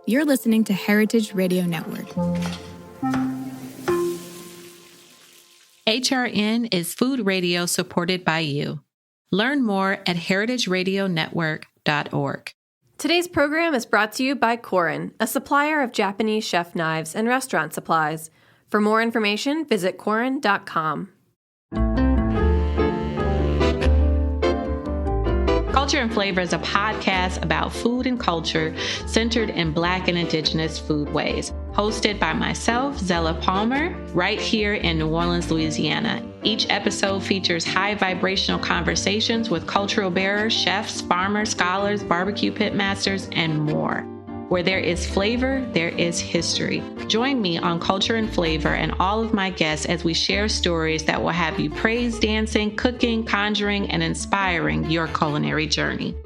You're listening to Heritage Radio Network. HRN is food radio supported by you. Learn more at heritageradionetwork.org. Today's program is brought to you by Korin, a supplier of Japanese chef knives and restaurant supplies. For more information, visit korin.com. Culture and Flavor is a podcast about food and culture centered in Black and Indigenous foodways. Hosted by myself, Zella Palmer, right here in New Orleans, Louisiana. Each episode features high vibrational conversations with cultural bearers, chefs, farmers, scholars, barbecue pit masters, and more. Where there is flavor, there is history. Join me on Culture and Flavor and all of my guests as we share stories that will have you praise dancing, cooking, conjuring, and inspiring your culinary journey.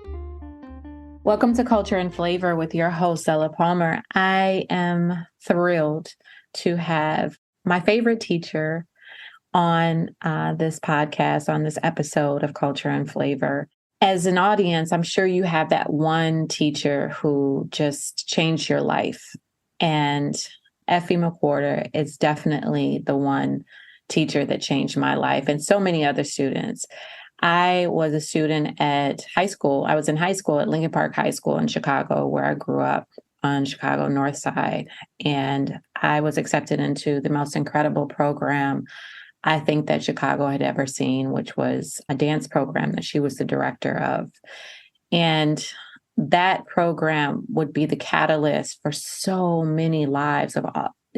Welcome to Culture and Flavor with your host, Zella Palmer. I am thrilled to have my favorite teacher on this podcast, on this episode of Culture and Flavor. As an audience, I'm sure you have that one teacher who just changed your life. And Effie McWorter is definitely the one teacher that changed my life and so many other students. I was a student at high school. I was in high school at Lincoln Park High School in Chicago, where I grew up on Chicago North Side. And I was accepted into the most incredible program I think that Chicago had ever seen, which was a dance program that she was the director of. And that program would be the catalyst for so many lives of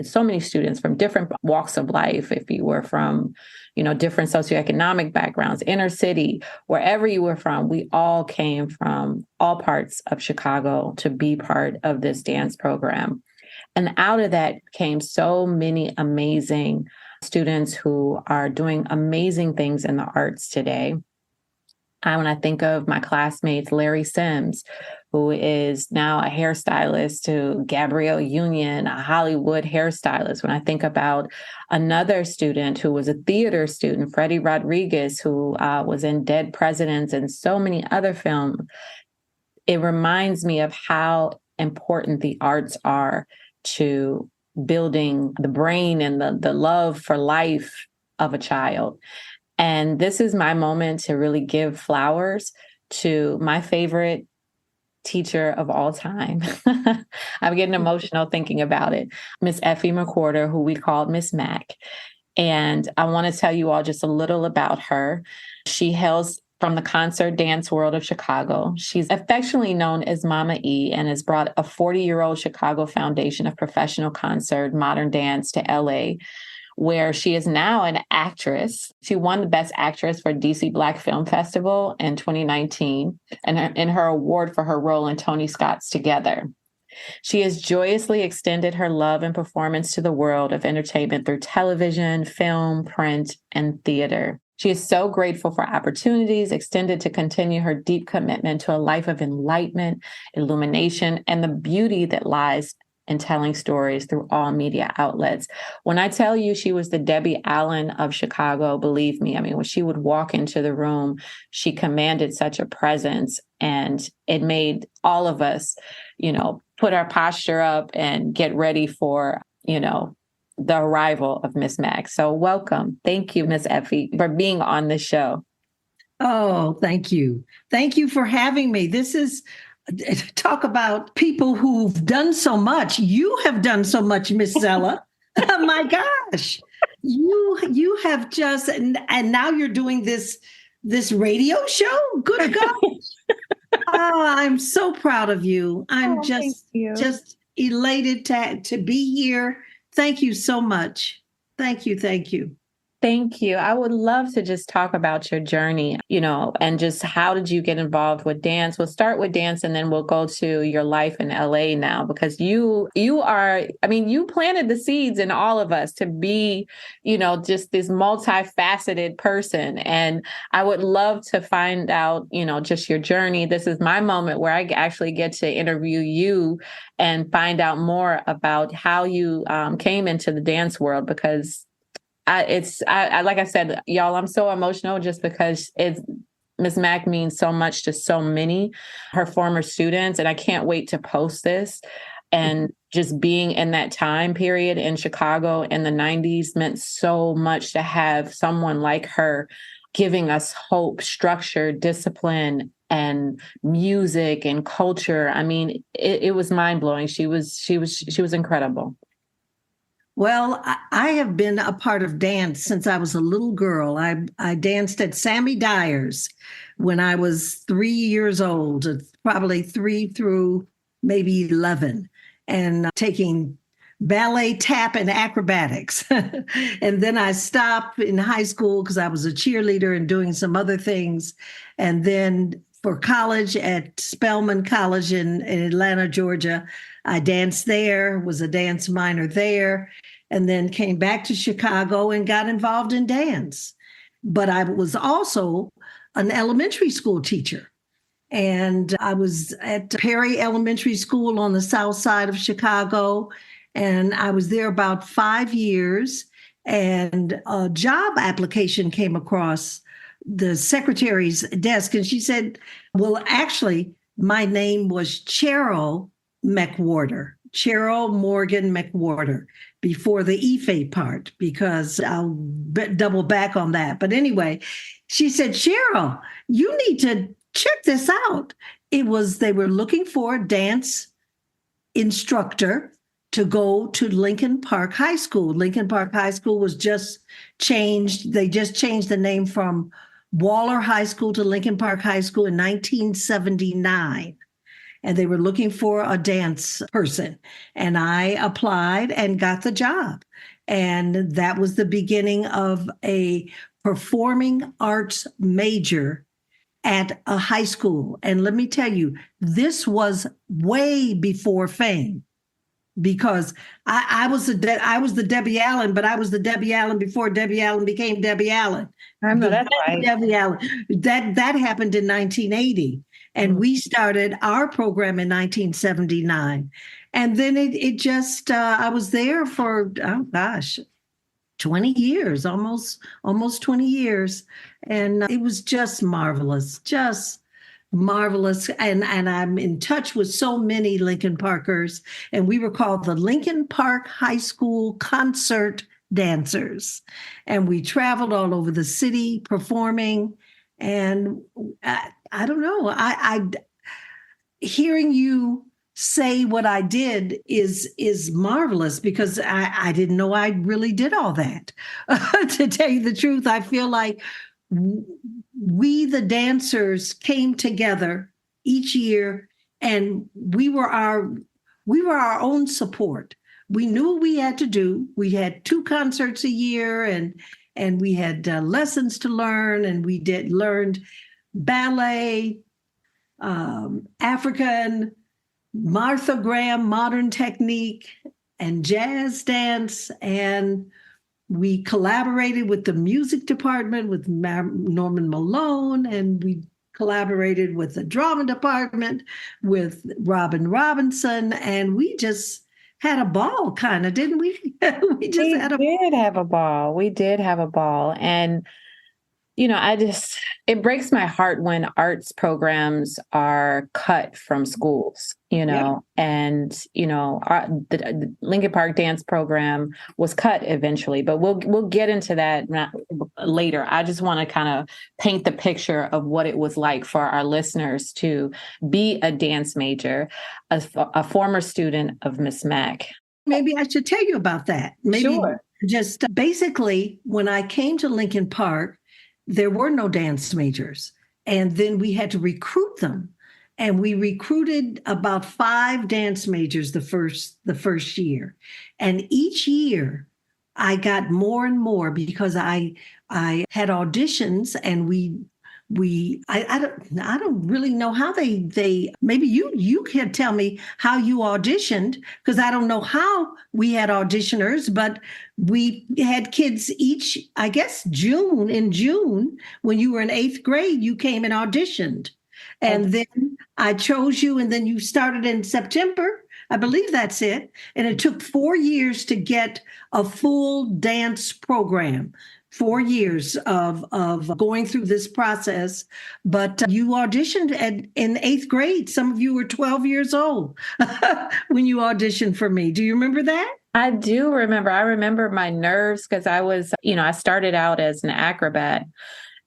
so many students from different walks of life. If you were from, different socioeconomic backgrounds, inner city, wherever you were from, we all came from all parts of Chicago to be part of this dance program. And out of that came so many amazing students who are doing amazing things in the arts today. When I think of my classmates, Larry Sims, who is now a hairstylist, to Gabrielle Union, a Hollywood hairstylist. When I think about another student who was a theater student, Freddie Rodriguez, who was in Dead Presidents and so many other films, it reminds me of how important the arts are to building the brain and the love for life of a child. And this is my moment to really give flowers to my favorite teacher of all time. I'm getting emotional thinking about it. Miss Effie McWorter, who we called Miss Mac. And I want to tell you all just a little about her. She hails from the concert dance world of Chicago. She's affectionately known as Mama E and has brought a 40-year-old Chicago foundation of professional concert, modern dance to LA, where she is now an actress. She won the Best Actress for DC Black Film Festival in 2019 and in her award for her role in Tony Scott's Together. She has joyously extended her love and performance to the world of entertainment through television, film, print, and theater. She is so grateful for opportunities extended to continue her deep commitment to a life of enlightenment, illumination, and the beauty that lies in telling stories through all media outlets. When I tell you she was the Debbie Allen of Chicago, believe me, when she would walk into the room, she commanded such a presence, and it made all of us, put our posture up and get ready for, the arrival of Miss Mac. So welcome. Thank you, Miss Effie, for being on the show. Oh, thank you. Thank you for having me. This is talk about people who've done so much. You have done so much, Miss Zella. Oh my gosh. You have just, and now you're doing this radio show. Good gosh. I'm so proud of you. I'm just elated to be here. Thank you so much. Thank you. Thank you. Thank you. I would love to just talk about your journey, and just how did you get involved with dance? We'll start with dance and then we'll go to your life in LA now, because you planted the seeds in all of us to be, just this multifaceted person. And I would love to find out, just your journey. This is my moment where I actually get to interview you and find out more about how you came into the dance world, because like I said, y'all, I'm so emotional just because Ms. Mac means so much to so many, her former students, and I can't wait to post this. And just being in that time period in Chicago in the 90s meant so much to have someone like her giving us hope, structure, discipline, and music and culture. I mean, it was mind blowing. She was incredible. Well, I have been a part of dance since I was a little girl. I danced at Sammy Dyer's when I was 3 years old, probably 3 through maybe 11, and taking ballet, tap, and acrobatics. And then I stopped in high school because I was a cheerleader and doing some other things. And then for college at Spelman College in Atlanta, Georgia, I danced there, was a dance minor there, and then came back to Chicago and got involved in dance. But I was also an elementary school teacher. And I was at Perry Elementary School on the south side of Chicago. And I was there about 5 years. And a job application came across the secretary's desk. And she said, well, actually, my name was Cheryl McWorter, Cheryl Morgan McWorter, before the Ife part, because I'll double back on that. But anyway, she said, Cheryl, you need to check this out. They were looking for a dance instructor to go to Lincoln Park High School. Lincoln Park High School was just changed. They just changed the name from Waller High School to Lincoln Park High School in 1979. And they were looking for a dance person. And I applied and got the job. And that was the beginning of a performing arts major at a high school. And let me tell you, this was way before fame, because I was the Debbie Allen, but I was the Debbie Allen before Debbie Allen became Debbie Allen. I know that's right. Debbie Allen. That happened in 1980. And we started our program in 1979. And then it just, I was there for, 20 years, almost 20 years. And it was just marvelous. And I'm in touch with so many Lincoln Parkers. And we were called the Lincoln Park High School Concert Dancers. And we traveled all over the city performing. And I don't know. I hearing you say what I did is marvelous, because I didn't know I really did all that. To tell you the truth, I feel like we, the dancers, came together each year, and we were our own support. We knew what we had to do. We had 2 concerts a year, and we had lessons to learn, and we learned ballet, African, Martha Graham, modern technique, and jazz dance. And we collaborated with the music department with Norman Malone, and we collaborated with the drama department with Robin Robinson, and we just had a ball, kind of, didn't we? We did have a ball. We did have a ball. And, it breaks my heart when arts programs are cut from schools, Yep. and, the Lincoln Park dance program was cut eventually, but we'll get into that later. I just want to kind of paint the picture of what it was like for our listeners to be a dance major, a former student of Miss Mack. Maybe I should tell you about that. Maybe Sure. Just basically, when I came to Lincoln Park, there were no dance majors. And then we had to recruit them. And we recruited about 5 dance majors the first year. And each year I got more and more, because I had auditions, and I don't really know how they maybe you can tell me how you auditioned, because I don't know how we had auditioners, but we had kids each, I guess, in June, when you were in 8th grade, you came and auditioned. And then I chose you, and then you started in September. I believe that's it. And it took 4 years to get a full dance program. 4 years of going through this process. But you auditioned in eighth grade. Some of you were 12 years old when you auditioned for me. Do you remember that? I do remember. I remember my nerves because I started out as an acrobat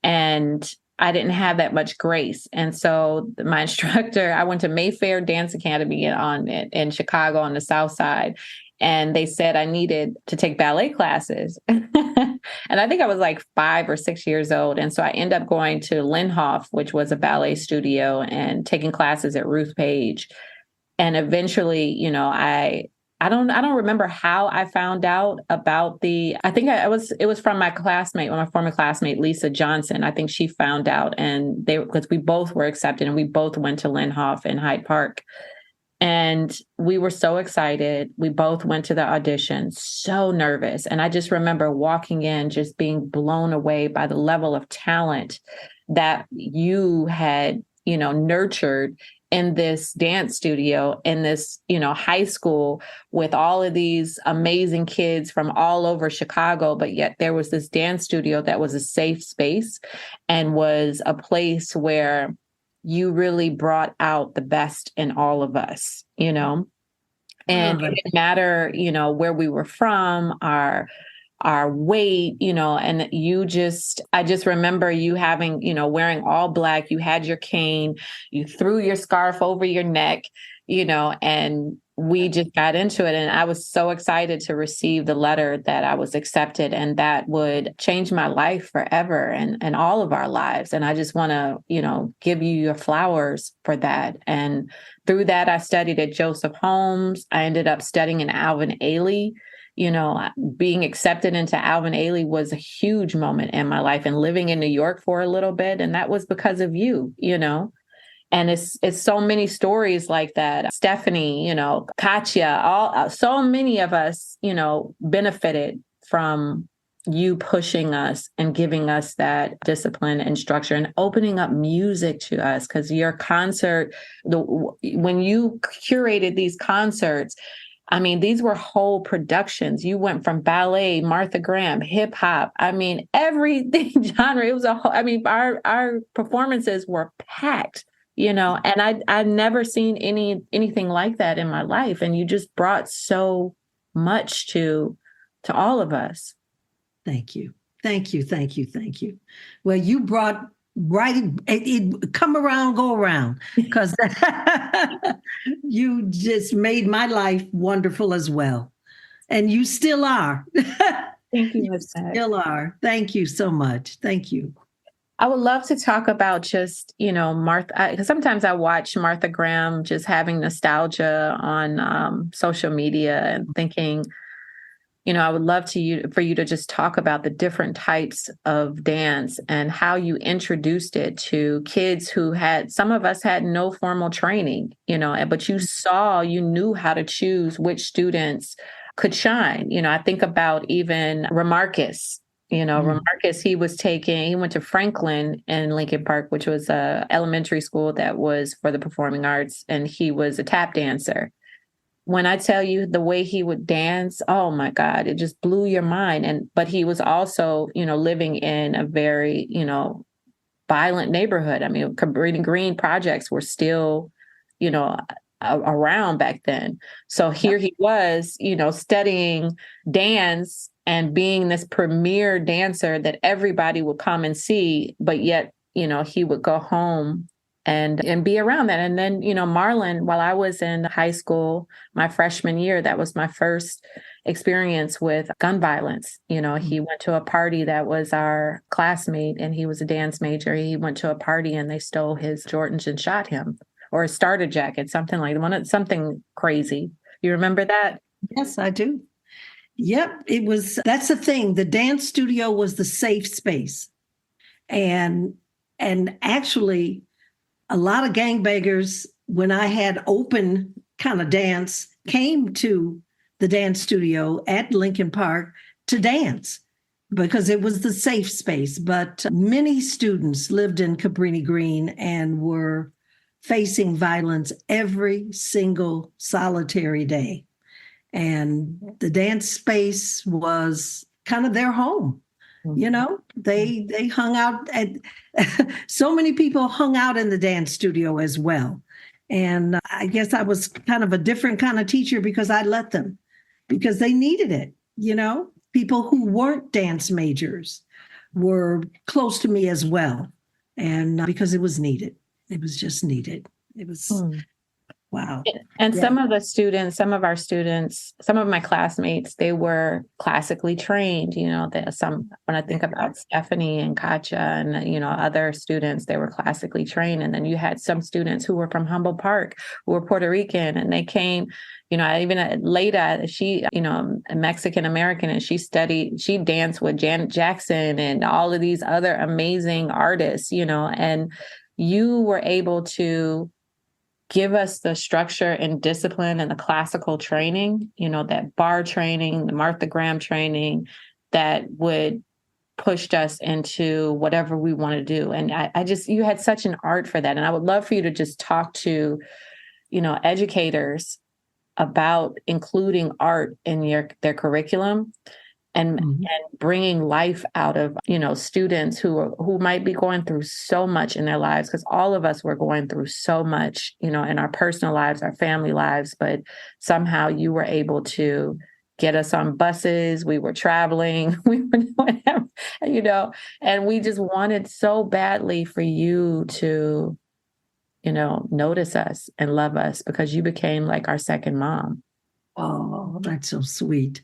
and I didn't have that much grace. And so my instructor, I went to Mayfair Dance Academy in Chicago on the South Side. And they said I needed to take ballet classes. And I think I was like 5 or 6 years old. And so I ended up going to Linhof, which was a ballet studio, and taking classes at Ruth Page. And eventually, I don't remember how I found out about it was from my former classmate, Lisa Johnson. I think she found out, and because we both were accepted and we both went to Linhof in Hyde Park. And we were so excited. We both went to the audition, so nervous. And I just remember walking in, just being blown away by the level of talent that you had, nurtured in this dance studio, in this, high school with all of these amazing kids from all over Chicago. But yet there was this dance studio that was a safe space and was a place where you really brought out the best in all of us, and it didn't matter, where we were from, our weight, and I just remember you having, wearing all black, you had your cane, you threw your scarf over your neck, and we just got into it. And I was so excited to receive the letter that I was accepted, and that would change my life forever and all of our lives. And I just want to, give you your flowers for that. And through that, I studied at Joseph Holmes. I ended up studying in Alvin Ailey. Being accepted into Alvin Ailey was a huge moment in my life, and living in New York for a little bit. And that was because of you, And it's so many stories like that. Stephanie, Katya, so many of us, benefited from you pushing us and giving us that discipline and structure and opening up music to us. Because your concert, when you curated these concerts, I mean, these were whole productions. You went from ballet, Martha Graham, hip hop. I mean, everything genre. It was our performances were packed. And I'd never seen anything like that in my life. And you just brought so much to all of us. Thank you. Thank you. Thank you. Thank you. Well, you brought it come around, go around, because you just made my life wonderful as well. And you still are. Thank you, Ms. Still are. Thank you so much. Thank you. I would love to talk about just, Martha, because sometimes I watch Martha Graham just having nostalgia on social media and thinking, I would love for you to just talk about the different types of dance and how you introduced it to kids some of us had no formal training, but you knew how to choose which students could shine. I think about even Remarcus. Remarcus, he went to Franklin in Lincoln Park, which was a elementary school that was for the performing arts, and he was a tap dancer. When I tell you the way he would dance, oh my God, it just blew your mind. But he was also, living in a very, violent neighborhood. I mean, Cabrini Green projects were still, around back then. So here he was, studying dance and being this premier dancer that everybody would come and see, but yet, he would go home and be around that. And then, Marlon, while I was in high school, my freshman year, that was my first experience with gun violence. He went to a party that was our classmate, and he was a dance major. He went to a party and they stole his Jordans and shot him, or a starter jacket, something crazy. You remember that? Yes, I do. Yep. That's the thing. The dance studio was the safe space. And actually, a lot of gangbangers, when I had open kind of dance, came to the dance studio at Lincoln Park to dance because it was the safe space. But many students lived in Cabrini Green and were facing violence every single solitary day. And the dance space was kind of their home. You know, they hung out at so many people hung out in the dance studio as well. And I guess I was kind of a different kind of teacher because I let them, because they needed it. You know, people who weren't dance majors were close to me as well. And because it was needed, it was just needed. It was, wow. And some of our students, some of my classmates, they were classically trained, you know, when I think about Stephanie and Katja and, you know, other students, they were classically trained. And then you had some students who were from Humboldt Park, who were Puerto Rican, and they came, you know, even Leda, she, you know, Mexican American, and she danced with Janet Jackson and all of these other amazing artists, you know, and you were able to give us the structure and discipline and the classical training, you know, that bar training, the Martha Graham training that would push us into whatever we want to do. And you had such an art for that. And I would love for you to just talk to, you know, educators about including art in their curriculum and bringing life out of, you know, students who might be going through so much in their lives, because all of us were going through so much, you know, in our personal lives, our family lives, but somehow you were able to get us on buses. We were traveling, we were doing, you know, and we just wanted so badly for you to, you know, notice us and love us, because you became like our second mom. Oh, that's so sweet.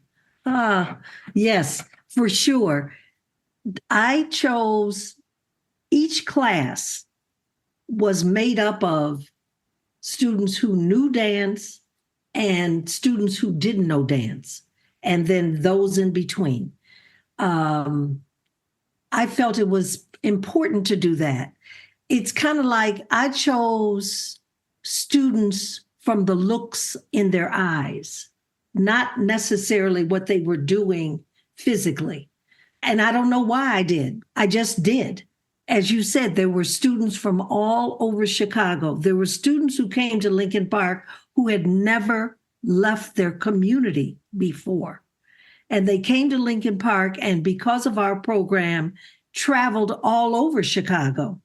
Yes, for sure. I chose, each class was made up of students who knew dance and students who didn't know dance, and then those in between. I felt it was important to do that. It's kind of like I chose students from the looks in their eyes, not necessarily what they were doing physically. And I don't know why I did. I just did. As you said, there were students from all over Chicago. There were students who came to Lincoln Park who had never left their community before. And they came to Lincoln Park, and because of our program, traveled all over Chicago.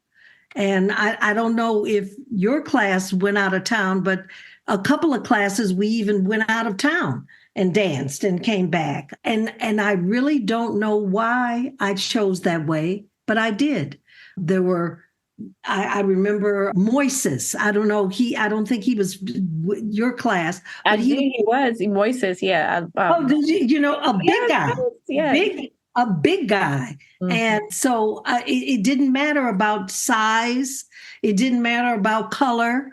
And I don't know if your class went out of town, but a couple of classes, we even went out of town and danced and came back. And I really don't know why I chose that way, but I did. There were, I remember Moises. I don't think he was your class. I think he was. Moises, yeah. Did you? You know, a big guy. Yeah. A big guy. Mm-hmm. And so it didn't matter about size. It didn't matter about color.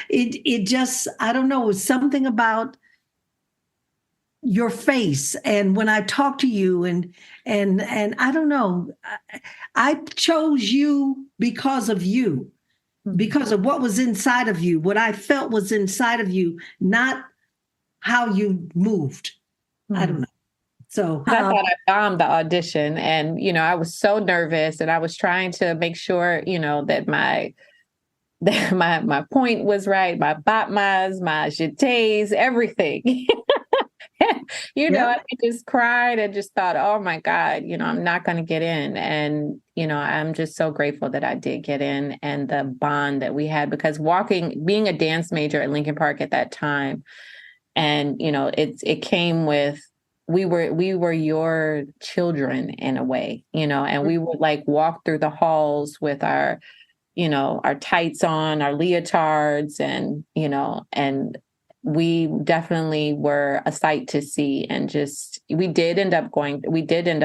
It just, I don't know, it was something about your face. And when I talk to you and I don't know, I chose you because of you, because of what was inside of you, what I felt was inside of you, not how you moved. I don't know. So I thought I bombed the audition, and, you know, I was so nervous, and I was trying to make sure, you know, that my point was right, my batmas, my jetés, everything. You know, I just cried and just thought, oh my God, you know, I'm not going to get in. And, you know, I'm just so grateful that I did get in, and the bond that we had, because being a dance major at Lincoln Park at that time, and, you know, it came with, we were your children in a way, you know, and we would like walk through the halls with our, you know, our tights on, our leotards, and, you know, and we definitely were a sight to see. And just, we did end up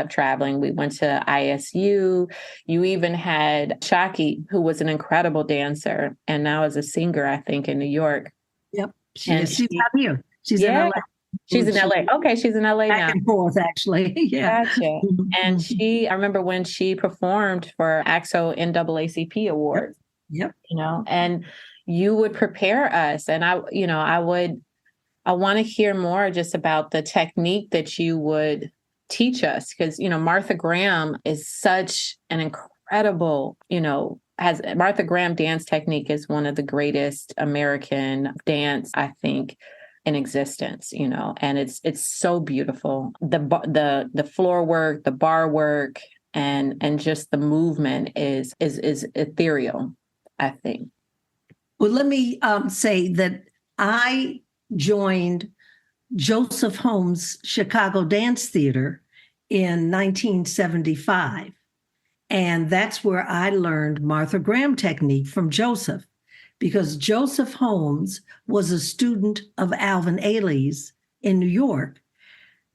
traveling. We went to ISU. You even had Shaki, who was an incredible dancer and now is a singer, I think, in New York. Yep. She's out here. She's in LA. She's in LA. Okay, she's in LA now. Back and forth, actually. Yeah. Gotcha. And I remember when she performed for AXO NAACP Awards. Yep. You know, and you would prepare us. And I want to hear more just about the technique that you would teach us, because, you know, Martha Graham is such an incredible, has Martha Graham dance technique is one of the greatest American dance, I think, in existence, and it's so beautiful. The floor work, the bar work, and just the movement is ethereal, I think. Well, let me say that I joined Joseph Holmes' Chicago Dance Theater in 1975. And that's where I learned Martha Graham technique from Joseph, because Joseph Holmes was a student of Alvin Ailey's in New York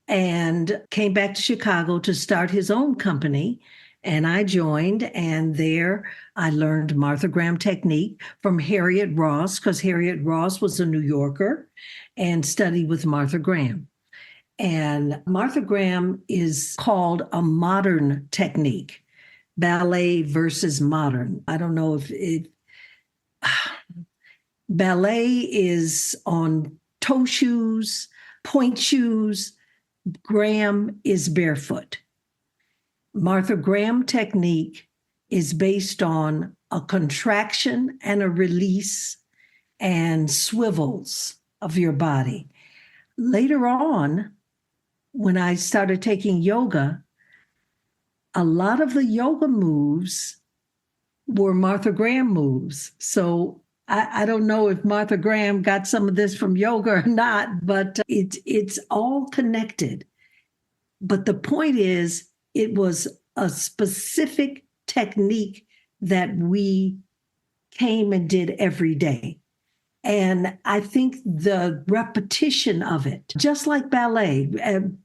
and came back to Chicago to start his own company. And I joined, and there I learned Martha Graham technique from Harriet Ross, because Harriet Ross was a New Yorker and studied with Martha Graham. And Martha Graham is called a modern technique. Ballet versus modern. I don't know if ballet is on toe shoes, point shoes. Graham is barefoot. Martha Graham technique is based on a contraction and a release and swivels of your body. Later on, when I started taking yoga, a lot of the yoga moves were Martha Graham moves. So I don't know if Martha Graham got some of this from yoga or not, but it's all connected. But the point is, it was a specific technique that we came and did every day. And I think the repetition of it, just like ballet,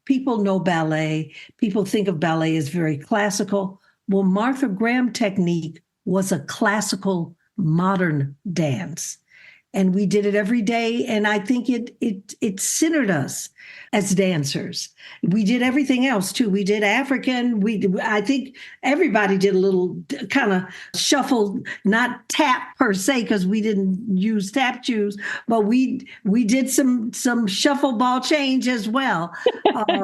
people know ballet, people think of ballet as very classical. Well, Martha Graham technique was a classical modern dance. And we did it every day. And I think it centered us as dancers. We did everything else too. We did African. I think everybody did a little kind of shuffle, not tap per se, because we didn't use tap shoes, but we did some shuffle ball change as well.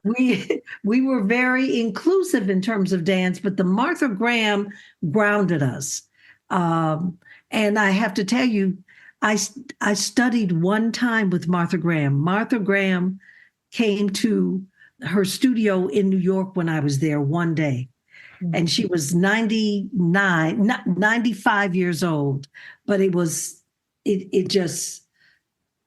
We were very inclusive in terms of dance, but the Martha Graham grounded us. And I have to tell you, I studied one time with Martha Graham. Martha Graham came to her studio in New York when I was there one day. And she was 95 years old. But it just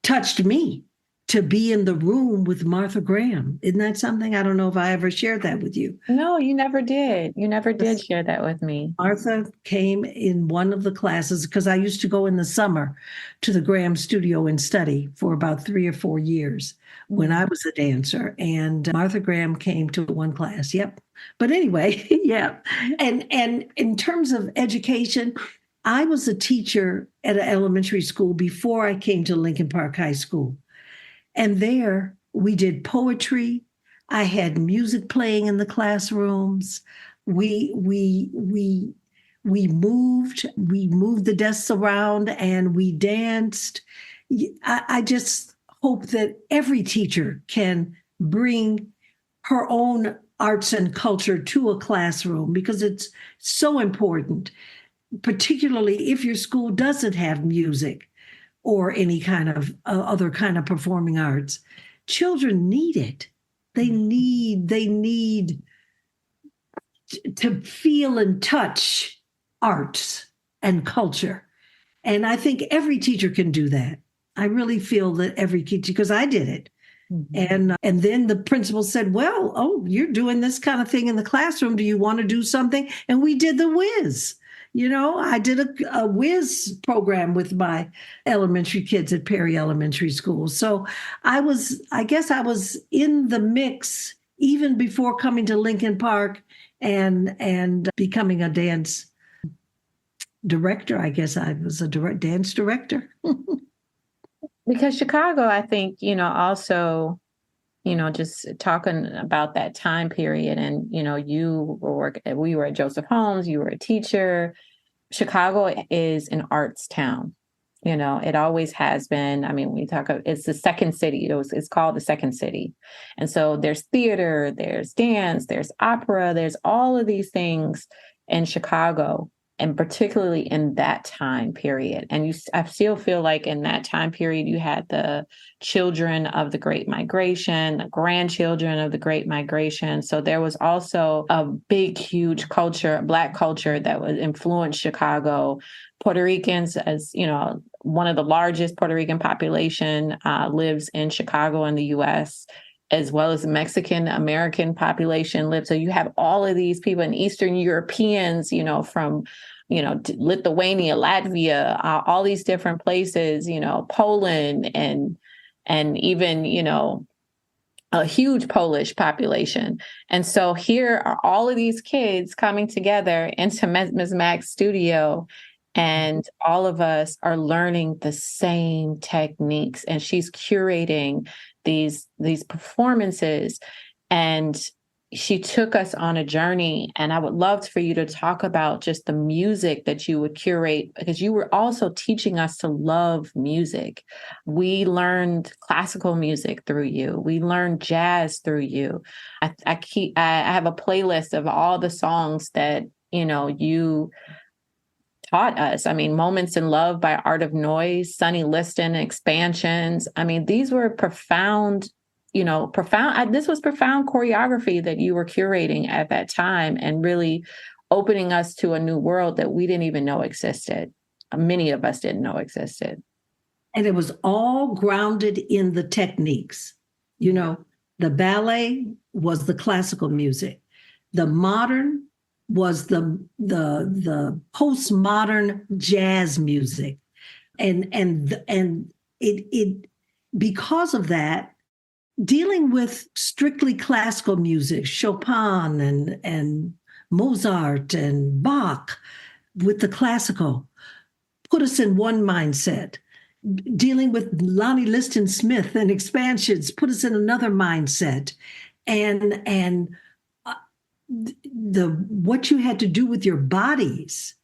touched me to be in the room with Martha Graham. Isn't that something? I don't know if I ever shared that with you. No, you never did. You never did share that with me. Martha came in one of the classes, because I used to go in the summer to the Graham studio and study for about 3 or 4 years when I was a dancer. And Martha Graham came to one class. Yep. But anyway, yeah. And in terms of education, I was a teacher at an elementary school before I came to Lincoln Park High School. And there we did poetry. I had music playing in the classrooms. We moved the desks around and we danced. I just hope that every teacher can bring her own arts and culture to a classroom, because it's so important, particularly if your school doesn't have music or any kind of other kind of performing arts. Children need it. They need to feel and touch arts and culture. And I think every teacher can do that. I really feel that every teacher, because I did it. Mm-hmm. And then the principal said, well, you're doing this kind of thing in the classroom. Do you want to do something? And we did the whiz. I did a whiz program with my elementary kids at Perry Elementary School. So I guess I was in the mix even before coming to Lincoln Park and becoming a dance director. I guess I was a dance director. Because Chicago, I think, also, just talking about that time period, and, we were at Joseph Holmes, you were a teacher. Chicago is an arts town. It always has been. I mean, it's the second city. It's called the second city. And so there's theater, there's dance, there's opera, there's all of these things in Chicago, and particularly in that time period. And I still feel like in that time period, you had the children of the Great Migration, the grandchildren of the Great Migration. So there was also a big, huge culture, Black culture that was influenced Chicago. Puerto Ricans, as you know, one of the largest Puerto Rican population lives in Chicago in the U.S., as well as the Mexican American population lives. So you have all of these people and Eastern Europeans, you know, from, you know, Lithuania, Latvia, all these different places, you know, Poland, and even, you know, a huge Polish population. And so here are all of these kids coming together into Ms. Mac's studio, and all of us are learning the same techniques, and she's curating these performances, and she took us on a journey. And I would love for you to talk about just the music that you would curate, because you were also teaching us to love music. We learned classical music through you. We learned jazz through you. I have a playlist of all the songs that, you know, you taught us. I mean, Moments in Love by Art of Noise, Sonny Liston, Expansions. I mean, these were profound, you know, this was profound choreography that you were curating at that time, and really opening us to a new world that we didn't even know existed. Many of us didn't know existed. And it was all grounded in the techniques. You know, the ballet was the classical music. The modern was the postmodern jazz music. And it because of that, dealing with strictly classical music, Chopin and Mozart and Bach, with the classical, put us in one mindset. Dealing with Lonnie Liston Smith and Expansions put us in another mindset. And what you had to do with your bodies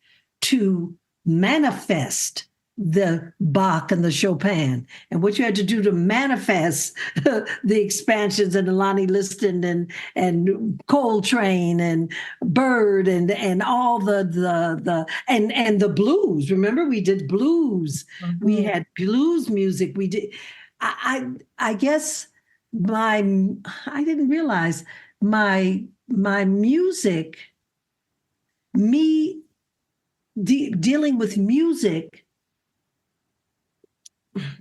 to manifest the Bach and the Chopin, and what you had to do to manifest the Expansions and the Lonnie Liston and Coltrane and Bird and all and the blues. Remember, we did blues. Mm-hmm. We had blues music. We did. I guess I didn't realize my music, dealing with music,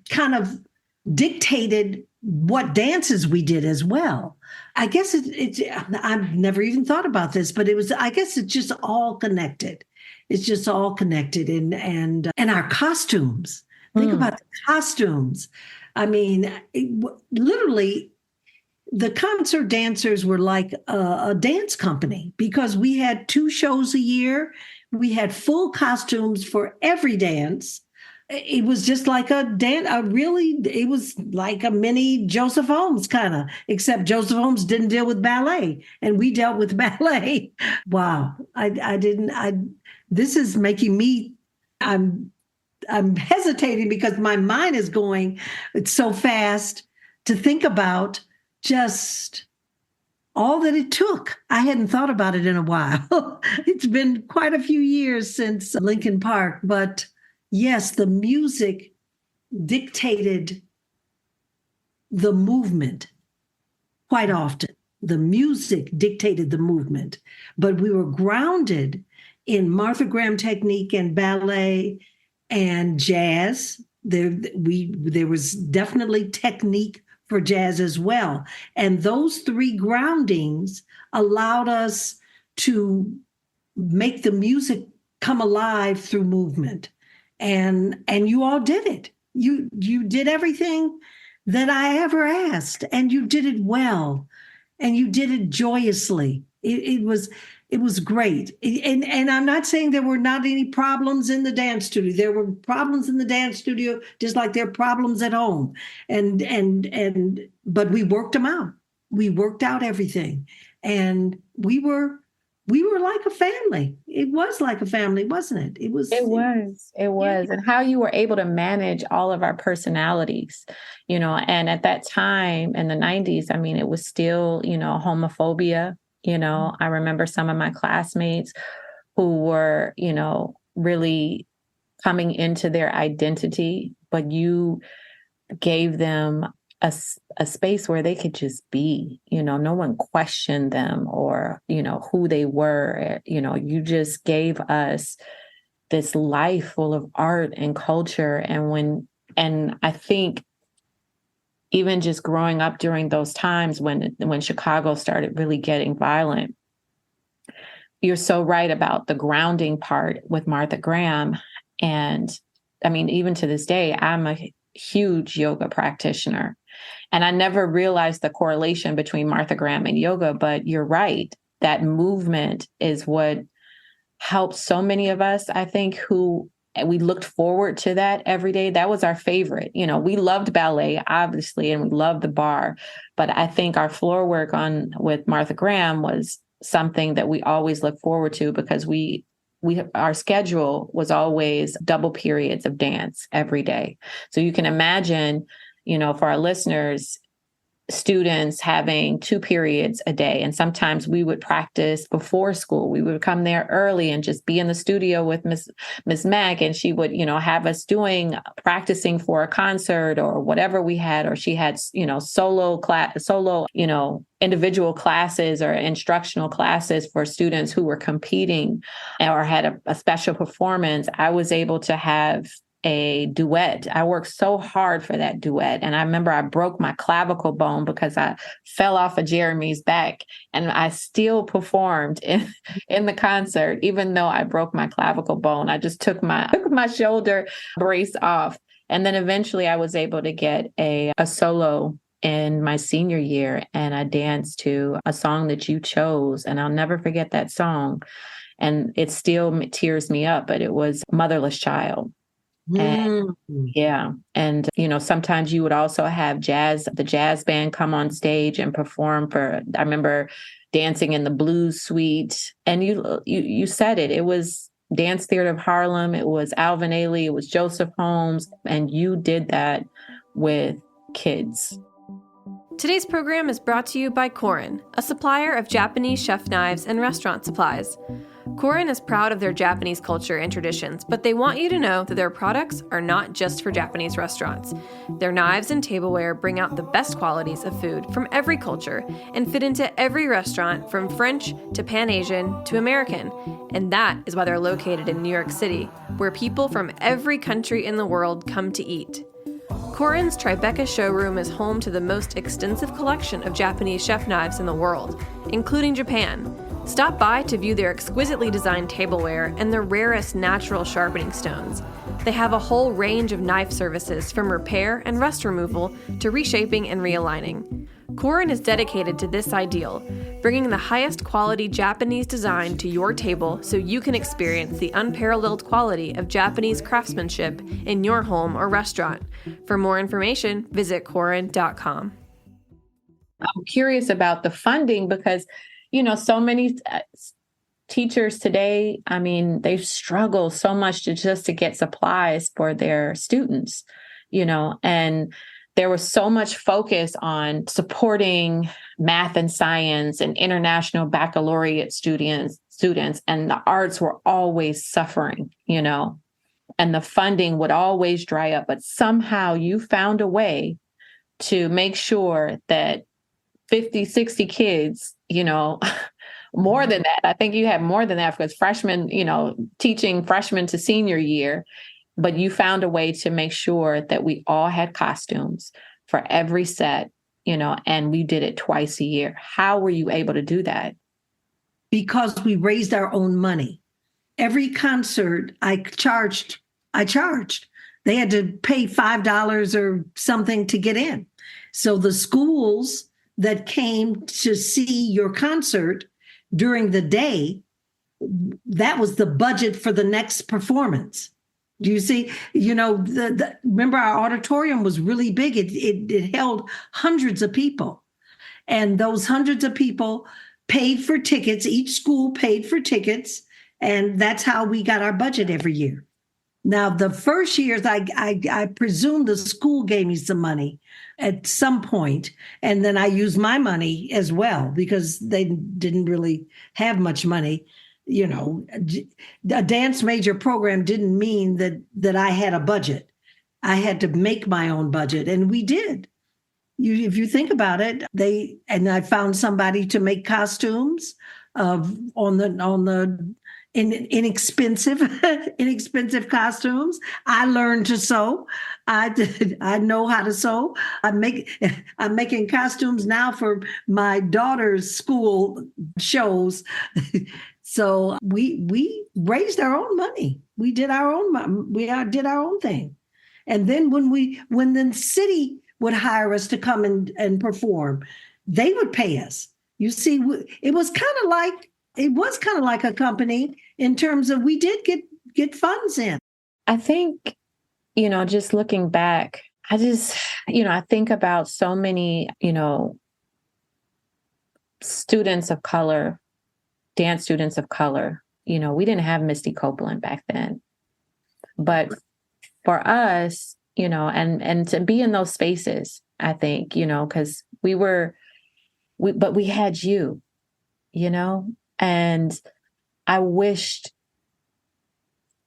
kind of dictated what dances we did as well. I guess I've never even thought about this, but I guess it's just all connected. It's just all connected. And our costumes. Think about the costumes. I mean, literally, the concert dancers were like a dance company, because we had 2 shows a year. We had full costumes for every dance. It was just like it was like a mini Joseph Holmes kind of, except Joseph Holmes didn't deal with ballet and we dealt with ballet. Wow. This is making me, I'm hesitating because my mind is going, it's so fast to think about just all that it took. I hadn't thought about it in a while. It's been quite a few years since Lincoln Park, but yes, the music dictated the movement quite often. The music dictated the movement, but we were grounded in Martha Graham technique and ballet and jazz. There was definitely technique for jazz as well. And those 3 groundings allowed us to make the music come alive through movement. And you all did it. You did everything that I ever asked, and you did it well, and you did it joyously. It was great. And I'm not saying there were not any problems in the dance studio. There were problems in the dance studio, just like there are problems at home. But we worked them out. We worked out everything, and we were like a family. It was like a family, wasn't it? It was. Yeah. And how you were able to manage all of our personalities, you know, and at that time in the 90s, I mean, it was still, you know, homophobia. You know, I remember some of my classmates who who were, really coming into their identity, but you gave them a space where they could just be, no one questioned them or, who they were. You just gave us this life full of art and culture. And I think even just growing up during those times when Chicago started really getting violent, you're so right about the grounding part with Martha Graham. And I mean, even to this day, I'm a huge yoga practitioner. And I never realized the correlation between Martha Graham and yoga, but you're right. That movement is what helped so many of us, I think, who we looked forward to that every day. That was our favorite. We loved ballet, obviously, and we loved the bar. But I think our floor work with Martha Graham was something that we always look forward to because our schedule was always double periods of dance every day. So you can imagine, for our listeners, students having 2 periods a day. And sometimes we would practice before school. We would come there early and just be in the studio with Miss Mac. And she would, have us practicing for a concert or whatever we had, or she had, solo, individual classes or instructional classes for students who were competing or had a special performance. I was able to have a duet. I worked so hard for that duet. And I remember I broke my clavicle bone because I fell off of Jeremy's back, and I still performed in the concert, even though I broke my clavicle bone. I just took my shoulder brace off. And then eventually I was able to get a solo in my senior year, and I danced to a song that you chose. And I'll never forget that song. And it still tears me up, but it was Motherless Child. And yeah. And, sometimes you would also have the jazz band come on stage and perform I remember dancing in the Blues Suite. And you said it was Dance Theater of Harlem. It was Alvin Ailey. It was Joseph Holmes. And you did that with kids. Today's program is brought to you by Korin, a supplier of Japanese chef knives and restaurant supplies. Korin is proud of their Japanese culture and traditions, but they want you to know that their products are not just for Japanese restaurants. Their knives and tableware bring out the best qualities of food from every culture and fit into every restaurant from French to Pan-Asian to American. And that is why they're located in New York City, where people from every country in the world come to eat. Korin's Tribeca showroom is home to the most extensive collection of Japanese chef knives in the world, including Japan. Stop by to view their exquisitely designed tableware and the rarest natural sharpening stones. They have a whole range of knife services from repair and rust removal to reshaping and realigning. Korin is dedicated to this ideal, bringing the highest quality Japanese design to your table so you can experience the unparalleled quality of Japanese craftsmanship in your home or restaurant. For more information, visit Korin.com. I'm curious about the funding because so many teachers today, I mean, they struggle so much to get supplies for their students, and there was so much focus on supporting math and science and international baccalaureate students, and the arts were always suffering, and the funding would always dry up. But somehow you found a way to make sure that 50, 60 kids, more than that. I think you had more than that because freshmen, teaching freshman to senior year, but you found a way to make sure that we all had costumes for every set, and we did it twice a year. How were you able to do that? Because we raised our own money. Every concert I charged. They had to pay $5 or something to get in. So the schools that came to see your concert during the day, that was the budget for the next performance. Do you see? Remember our auditorium was really big. It held hundreds of people. And those hundreds of people paid for tickets. Each school paid for tickets. And that's how we got our budget every year. Now, the first years, I presume the school gave me some money at some point, and then I used my money as well because they didn't really have much money. a dance major program didn't mean that I had a budget. I had to make my own budget, and we did. If you think about it, I found somebody to make costumes on the inexpensive inexpensive costumes. I learned to sew. I know how to sew. I'm making costumes now for my daughter's school shows. So we raised our own money. We did our own. Did our own thing, and then when the city would hire us to come and perform, they would pay us. You see, it was kind of like a company in terms of we did get funds in. I think, just looking back, I think about so many, students of color, dance students of color. We didn't have Misty Copeland back then. But for us, and to be in those spaces, I think, because but we had you, and I wished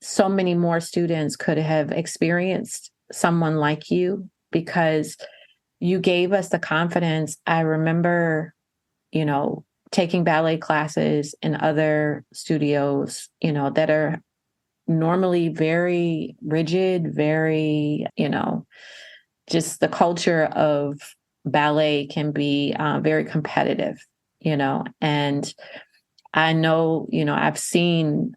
so many more students could have experienced someone like you, because you gave us the confidence. I remember, taking ballet classes in other studios, that are normally very rigid, very, just the culture of ballet can be very competitive, and I know, I've seen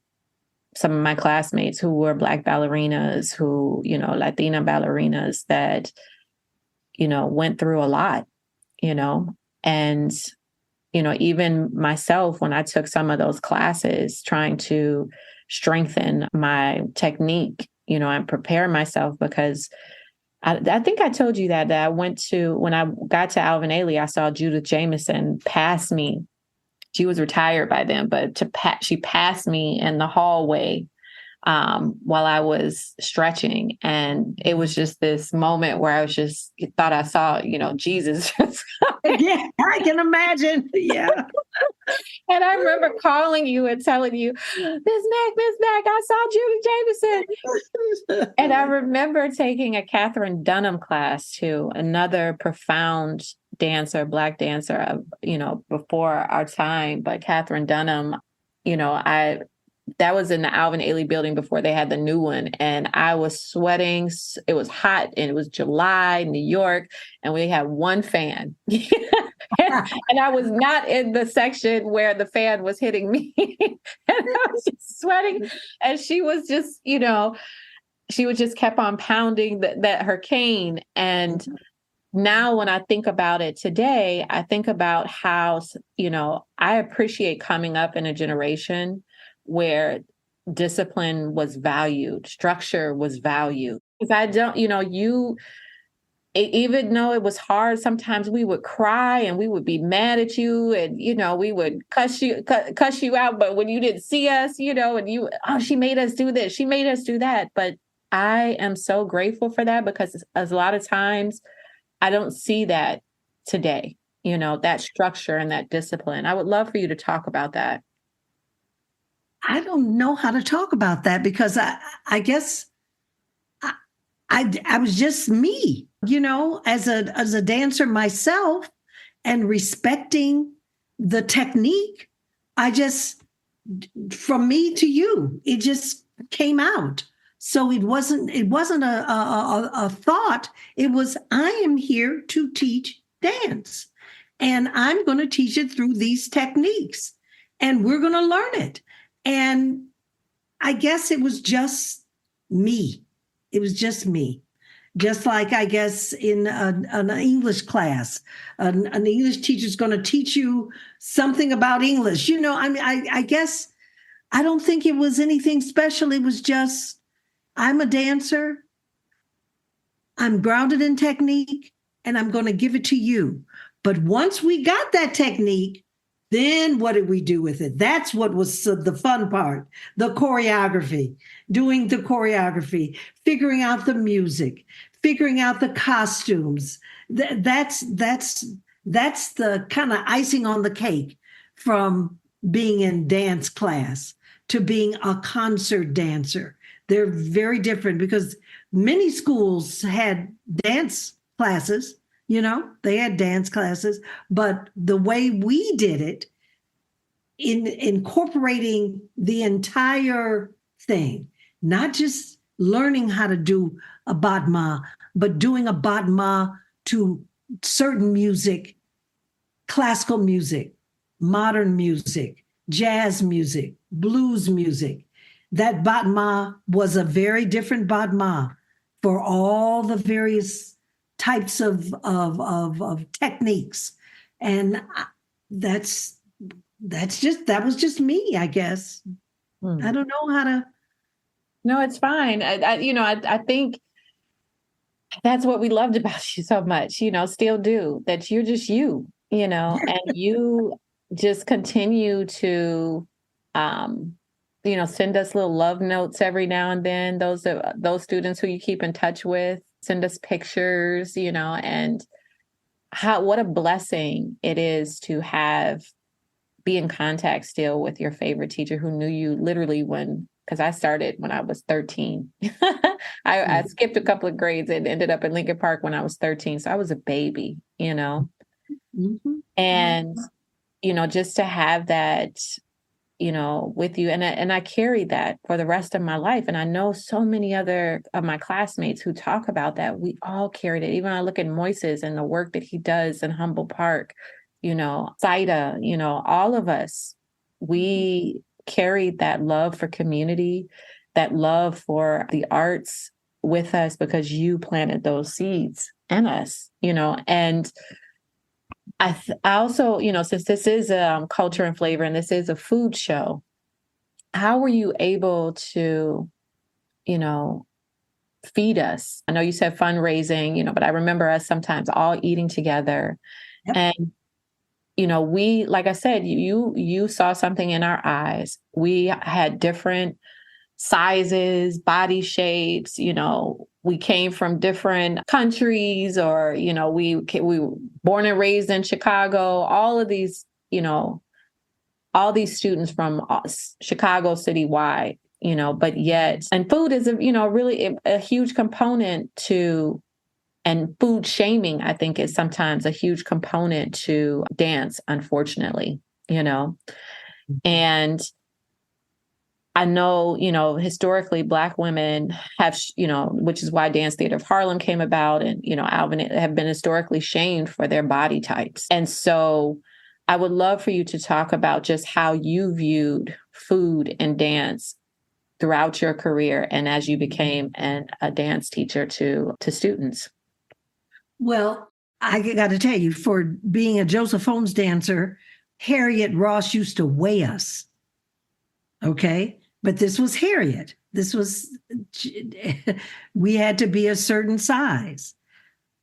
some of my classmates who were Black ballerinas, who, Latina ballerinas that, went through a lot, and, even myself, when I took some of those classes trying to strengthen my technique, and prepare myself, because I think I told you that I went to, when I got to Alvin Ailey, I saw Judith Jamison pass me. She was retired by then, but she passed me in the hallway while I was stretching. And it was just this moment where I thought I saw, Jesus. Yeah, I can imagine. Yeah. And I remember calling you and telling you, Miss Mac, I saw Judy Jameson. And I remember taking a Catherine Dunham class too, another profound dancer, Black dancer, before our time. But Catherine Dunham, that was in the Alvin Ailey building before they had the new one. And I was sweating. It was hot, and it was July, New York, and we had one fan. And I was not in the section where the fan was hitting me. And I was just sweating. And she was just, she would just kept on pounding that her cane. And now when I think about it today, I think about how, I appreciate coming up in a generation where discipline was valued, structure was valued. Because I don't, even though it was hard, sometimes we would cry and we would be mad at you, and, we would cuss you out. But when you didn't see us, and she made us do this, she made us do that. But I am so grateful for that, because a lot of times I don't see that today, that structure and that discipline. I would love for you to talk about that. I don't know how to talk about that, because I guess I was just me, as a dancer myself, and respecting the technique. From me to you, it just came out. So it wasn't a thought. It was, I am here to teach dance, and I'm going to teach it through these techniques, and we're going to learn it. And I guess it was just me. It was just me. Just like, I guess, in an English class, an English teacher is going to teach you something about English. I guess I don't think it was anything special. It was just, I'm a dancer. I'm grounded in technique, and I'm going to give it to you. But once we got that technique, then what did we do with it? That's what was the fun part, the choreography, doing the choreography, figuring out the music, figuring out the costumes. That's the kind of icing on the cake from being in dance class. to being a concert dancer. They're very different because many schools had dance classes, they had dance classes, but the way we did it, in incorporating the entire thing, not just learning how to do a batma, but doing a batma to certain music, classical music, modern music, jazz music, blues music. That batma was a very different batma for all the various types of techniques. And that was just me, I guess. I don't know how to. No, it's fine. I think that's what we loved about you so much, still do, that you're just you, and you just continue to, send us little love notes every now and then. Those students who you keep in touch with, send us pictures, and what a blessing it is to be in contact still with your favorite teacher who knew you literally because I started when I was 13. I skipped a couple of grades and ended up in Lincoln Park when I was 13. So I was a baby, Mm-hmm. And, just to have that, with you. And I carried that for the rest of my life. And I know so many other of my classmates who talk about that. We all carried it. Even when I look at Moises and the work that he does in Humboldt Park, Saida, all of us, we carried that love for community, that love for the arts with us because you planted those seeds in us, and I also, since this is culture and flavor and this is a food show, how were you able to, feed us? I know you said fundraising, but I remember us sometimes all eating together. Yep. And we, like I said, you saw something in our eyes. We had different sizes, body shapes, we came from different countries, or, we were born and raised in Chicago, all of these, all these students from Chicago citywide, but yet, and food is really a huge component to. And food shaming, I think, is sometimes a huge component to dance, unfortunately, And I know, historically, Black women have, which is why Dance Theater of Harlem came about, and, Alvin have been historically shamed for their body types. And so I would love for you to talk about just how you viewed food and dance throughout your career and as you became a dance teacher to students. Well, I got to tell you, for being a Joseph Holmes dancer, Harriet Ross used to weigh us. Okay. But this was Harriet. We had to be a certain size.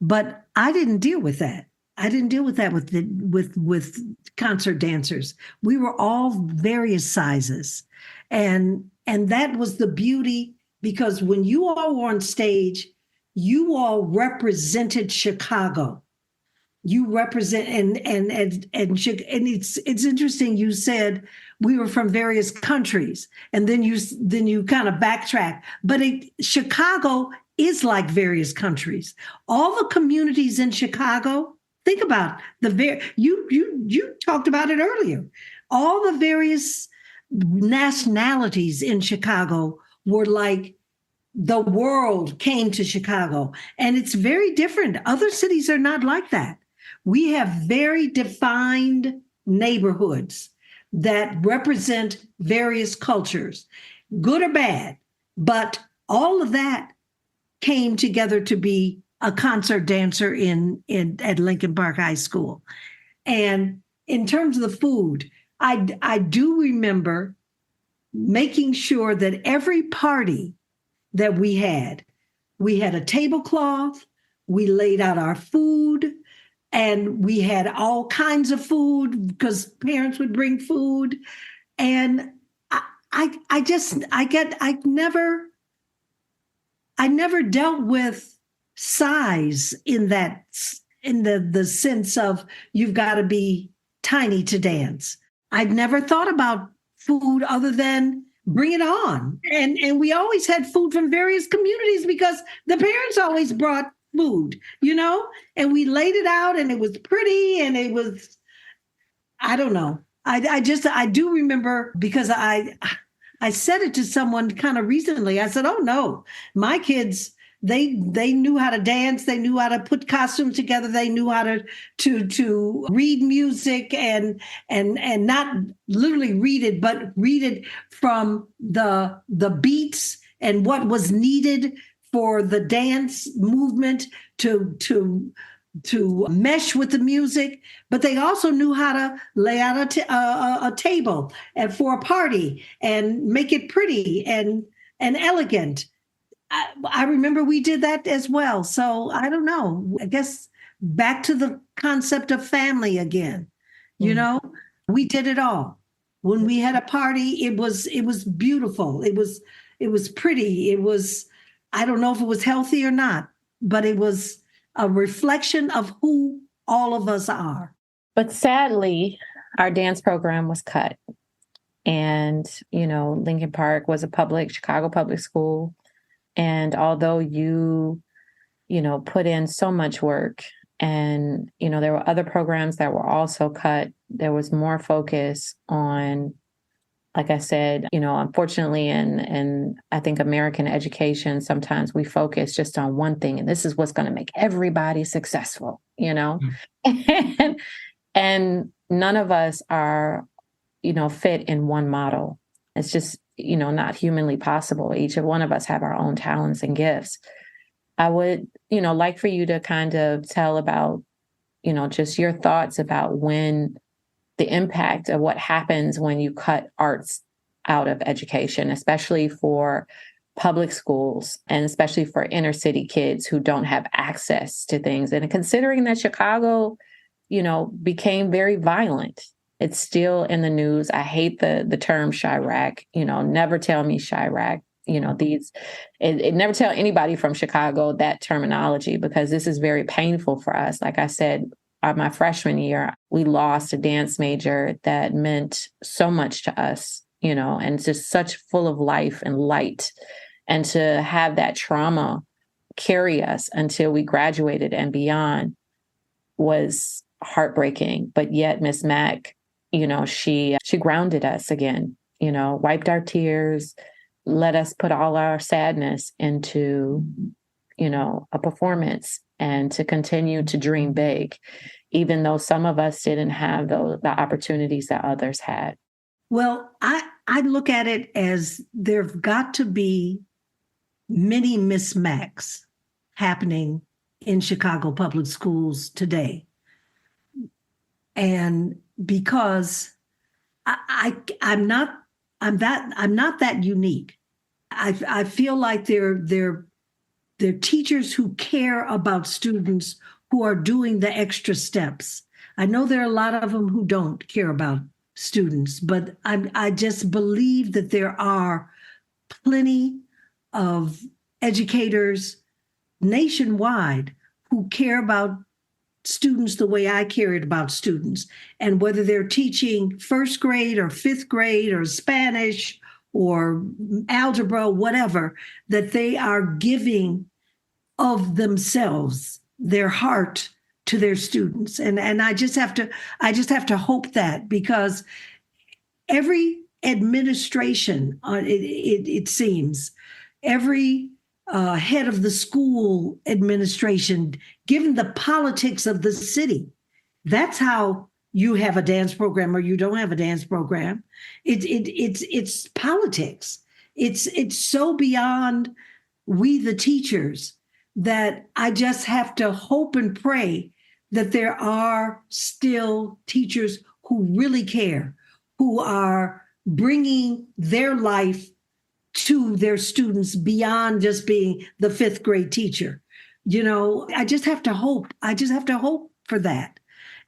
But I didn't deal with that. I didn't deal with that with concert dancers. We were all various sizes. And that was the beauty, because when you all were on stage, you all represented Chicago. You represent and it's interesting. You said we were from various countries, and then you kind of backtrack. But Chicago is like various countries. All the communities in Chicago. Think about you talked about it earlier. All the various nationalities in Chicago were like. The world came to Chicago, and it's very different. Other cities are not like that. We have very defined neighborhoods that represent various cultures, good or bad, but all of that came together to be a concert dancer at Lincoln Park High School. And in terms of the food, I do remember making sure that every party that we had a tablecloth, we laid out our food, and we had all kinds of food because parents would bring food. And I never dealt with size in the sense of you've got to be tiny to dance. I'd never thought about food other than bring it on. And we always had food from various communities because the parents always brought food, and we laid it out and it was pretty and it was, I don't know. I do remember because I said it to someone kind of recently. I said, "Oh no, my kids, they knew how to dance, they knew how to put costumes together, they knew how to read music and not literally read it, but read it from the beats and what was needed for the dance movement to mesh with the music, but they also knew how to lay out a table and for a party and make it pretty and elegant. I remember we did that as well. So I don't know. I guess back to the concept of family again. We did it all. When we had a party, it was beautiful. It was pretty. It was, I don't know if it was healthy or not, but it was a reflection of who all of us are. But sadly, our dance program was cut. And, Lincoln Park was a Chicago public school. And although you put in so much work and, there were other programs that were also cut, there was more focus on, like I said, unfortunately, in I think American education, sometimes we focus just on one thing, and this is what's going to make everybody successful, and none of us are, fit in one model. It's just, not humanly possible. Each of one of us have our own talents and gifts. I would, like for you to kind of tell about, just your thoughts about when the impact of what happens when you cut arts out of education, especially for public schools and especially for inner city kids who don't have access to things. And considering that Chicago, became very violent, it's still in the news. I hate the term Chirac, never tell me Chirac, it never tell anybody from Chicago that terminology, because this is very painful for us. Like I said, my freshman year, we lost a dance major that meant so much to us, and just such full of life and light. And to have that trauma carry us until we graduated and beyond was heartbreaking. But yet Miss Mack, she grounded us again, wiped our tears, let us put all our sadness into, a performance and to continue to dream big, even though some of us didn't have the opportunities that others had. Well, I look at it as there've got to be many Miss Macks happening in Chicago public schools today. And because I'm not that unique. I feel like they're teachers who care about students who are doing the extra steps. I know there are a lot of them who don't care about students, but I just believe that there are plenty of educators nationwide who care about students the way I cared about students. And whether they're teaching first grade or fifth grade or Spanish or algebra, whatever, that they are giving of themselves, their heart to their students. And I just have to hope that, because every administration, it seems, every head of the school administration, given the politics of the city, that's how you have a dance program or you don't have a dance program. It's politics. It's so beyond we the teachers that I just have to hope and pray that there are still teachers who really care, who are bringing their life to their students beyond just being the fifth grade teacher. I just have to hope. I just have to hope for that.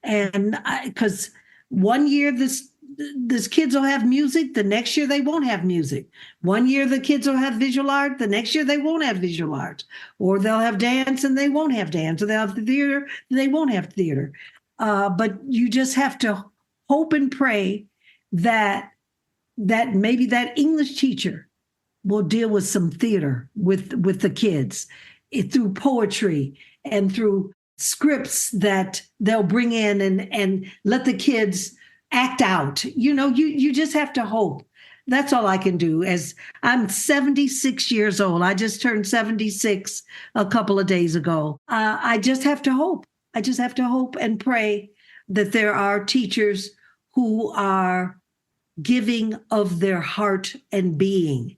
And because one year this kids will have music, the next year they won't have music. One year the kids will have visual art, the next year they won't have visual art. Or they'll have dance and they won't have dance. Or they'll have theater and they won't have theater. But you just have to hope and pray that that maybe that English teacher will deal with some theater with the kids through poetry and through scripts that they'll bring in and let the kids act out. You just have to hope. That's all I can do. As I'm 76 years old, I just turned 76 a couple of days ago. I just have to hope. I just have to hope and pray that there are teachers who are giving of their heart and being.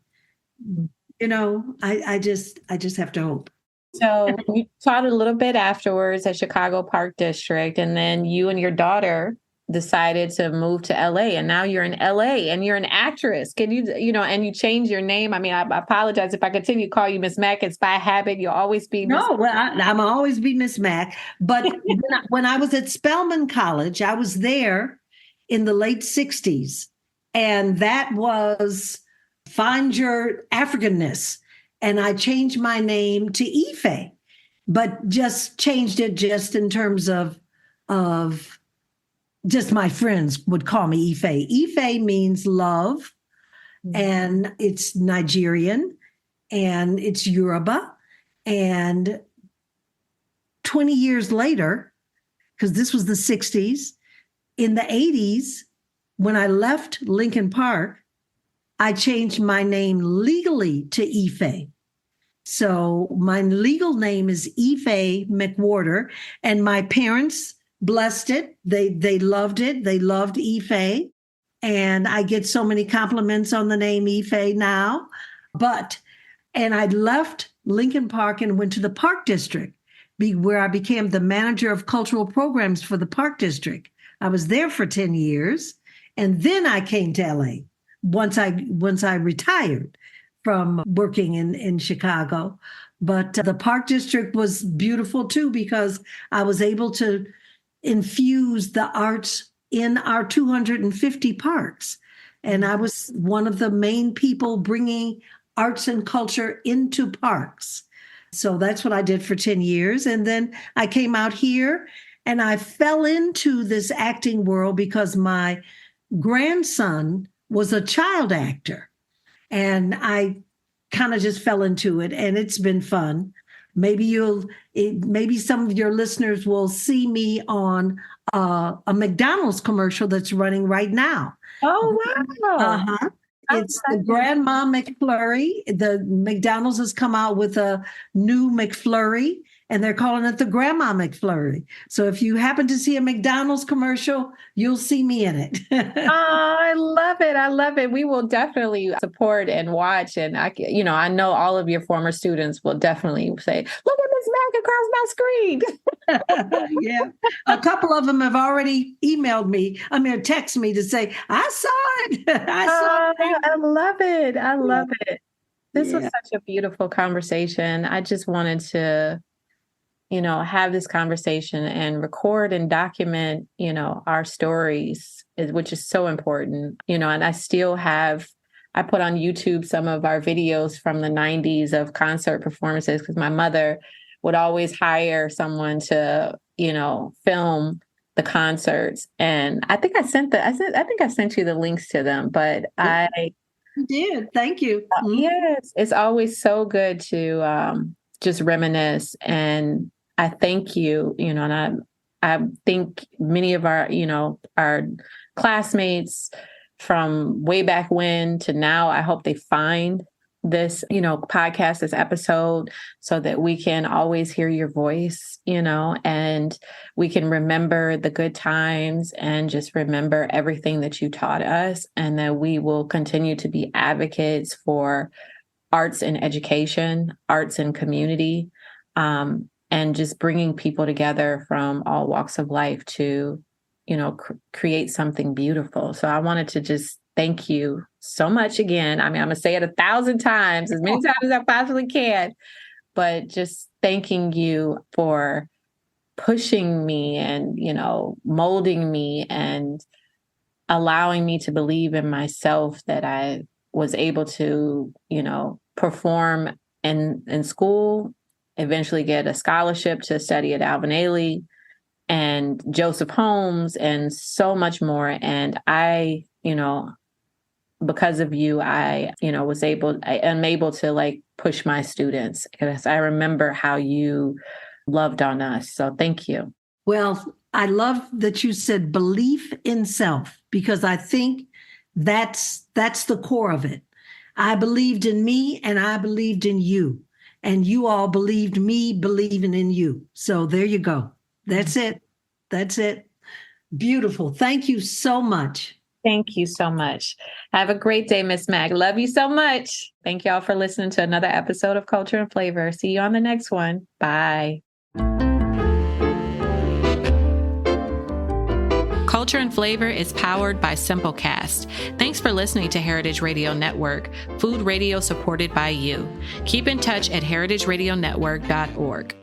I just have to hope. So you taught a little bit afterwards at Chicago Park District, and then you and your daughter decided to move to LA, and now you're in LA and you're an actress. Can you, and you change your name? I mean, I apologize if I continue to call you Miss Mack. It's by habit. You'll always be Miss No, well, I'm always be Miss Mack. But when I was at Spelman College, I was there in the late 60s. And that was Find Your Africanness. And I changed my name to Ife, but just changed it just in terms of just my friends would call me Ife. Ife means love, and it's Nigerian, and it's Yoruba. And 20 years later, because this was the 60s, in the 80s, when I left Lincoln Park, I changed my name legally to Ife. So my legal name is Ife McWorter, and my parents blessed it. They loved it. They loved Ife. And I get so many compliments on the name Ife now. And I left Lincoln Park and went to the Park District, where I became the manager of cultural programs for the Park District. I was there for 10 years. And then I came to LA once I retired from working in Chicago. But the Park District was beautiful too, because I was able to infuse the arts in our 250 parks. And I was one of the main people bringing arts and culture into parks. So that's what I did for 10 years. And then I came out here and I fell into this acting world because my grandson was a child actor. And I kind of just fell into it, and it's been fun. Maybe some of your listeners will see me on a McDonald's commercial that's running right now. Oh, wow. Uh-huh. It's the Grandma McFlurry. The McDonald's has come out with a new McFlurry, and they're calling it the Grandma McFlurry. So if you happen to see a McDonald's commercial, you'll see me in it. Oh, I love it. I love it. We will definitely support and watch. And I know all of your former students will definitely say, look at Miss Mack across my screen. Yeah. A couple of them have already emailed me, text me to say, I saw it. I saw it. I love it. I love it. This was such a beautiful conversation. I just wanted to have this conversation and record and document, our stories, which is so important, and I put on YouTube some of our videos from the 90s of concert performances, because my mother would always hire someone to, film the concerts. And I think I sent you the links to them, but I did. Thank you. Yes, it's always so good to just reminisce. And I thank you, and I think many of our classmates from way back when to now, I hope they find this, podcast, this episode, so that we can always hear your voice, and we can remember the good times and just remember everything that you taught us, and that we will continue to be advocates for arts and education, arts and community, and just bringing people together from all walks of life to, create something beautiful. So I wanted to just thank you so much again. I mean, I'm going to say it 1,000 times, as many times as I possibly can, but just thanking you for pushing me and, molding me and allowing me to believe in myself, that I was able to, perform in school, eventually get a scholarship to study at Alvin Ailey and Joseph Holmes and so much more. And I, because of you, I am able to like push my students, because I remember how you loved on us. So thank you. Well, I love that you said belief in self, because I think that's the core of it. I believed in me and I believed in you, and you all believed me believing in you. So there you go. That's it. That's it. Beautiful. Thank you so much. Thank you so much. Have a great day, Miss Mac. Love you so much. Thank y'all for listening to another episode of Culture and Flavor. See you on the next one. Bye. Culture and Flavor is powered by Simplecast. Thanks for listening to Heritage Radio Network, food radio supported by you. Keep in touch at heritageradionetwork.org.